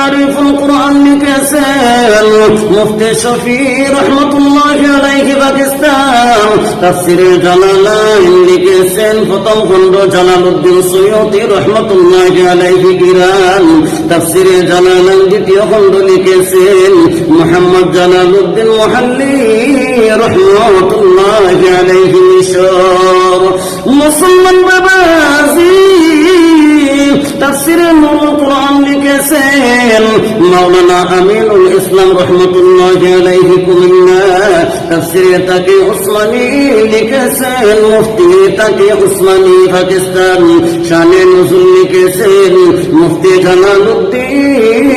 তারিফুল কুরআন লিখেছেন মুফতি শফি রহমাতুল্লাহি আলাইহি পাকিস্তান। তাফসিরে জালালাইন লিখেছেন প্রথম খণ্ড জালালউদ্দিন সুয়ুতি রহমাতুল্লাহি আলাইহি ইরান। তাফসিরে জালালাইন দ্বিতীয় খণ্ড লিখেছেন মুহাম্মদ জালালউদ্দিন মুহাল্লি রহমাতুল্লাহি আলাইহি মিশর। মুসলমান বাবাজি তাফসিরে নূরুল কুরআন লিখেছেন মাওলানা আমিনুল ইসলাম রহমাতুল্লাহি আলাইহি কুমিল্লা। তাফসিরে তাকি উসমানী লিখেছেন মুফতি তাকি উসমানী পাকিস্তান। শানে নুজুল লিখেছেন মুফতি জালালউদ্দিন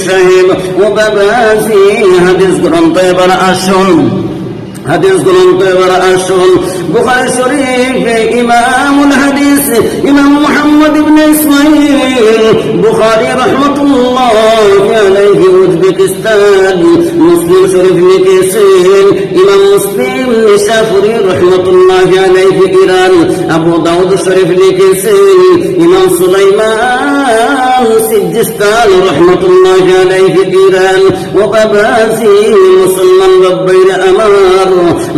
সাহেব। ও বাবাজি হাদিস গ্রন্থ এবার আসুন, হাদিস গ্রন্থ এবার আসুন। বুখারী শরীফে ইমামুল হাদিস ইমাম মুহাম্মদ ইবনে ইসমাঈল বুখারী রাহমাতুল্লাহি আলাইহি উজবেকিস্তান। মুসলিম শরীফ লিখেছেন ইমাম মুসলিম নিশাপুরী রাহমাতুল্লাহি আলাইহি ইরান। আবু দাউদ শরীফ লিখেছেন ইমাম সুলাইমান সিজিস্তান রাহমাতুল্লাহি আলাইহি ইরান। ও বাবাজি মুসলমান রব্বাইরা আমার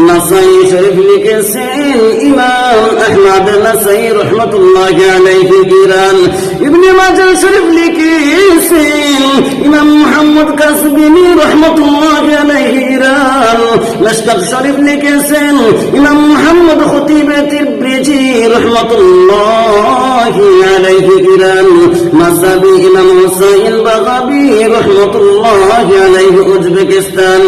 নাসাই শরীফ লিখেছেন ইমাম আহমদ নাসাই রাহমাতুল্লাহি আলাইহি ইরান। ইবনে মাজাহ শরীফ লিখেছেন ইমাম মুহাম্মদ কাসবিনী রাহমাতুল্লাহি আলাইহি ইরান। মিশকাত শরীফ লিখেছেন ইমাম মুহাম্মদ খতিব তিরমিজি রাহমাতুল্লাহি আলাইহি ইরান। মাযহাবি ইমাম হুসাইন বাগাবী রাহমাতুল্লাহি আলাইহি উজবেকিস্তান।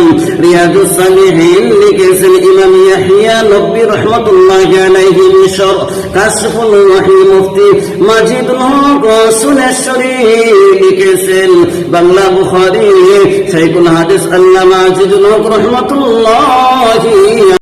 রিয়াদুস সালিহিন লিখেছেন ইমাম ইয়াহইয়া নববী রাহমাতুল্লাহি আলাইহি মিশর। কাশফুল ওয়াহি মুফতি মাজিদুল হক সুনেশ্বরী লিখেছেন বাংলা বুখারী। শাইখুল হাদিস আল্লামা মাজিদুল হক রাহমাতুল্লাহি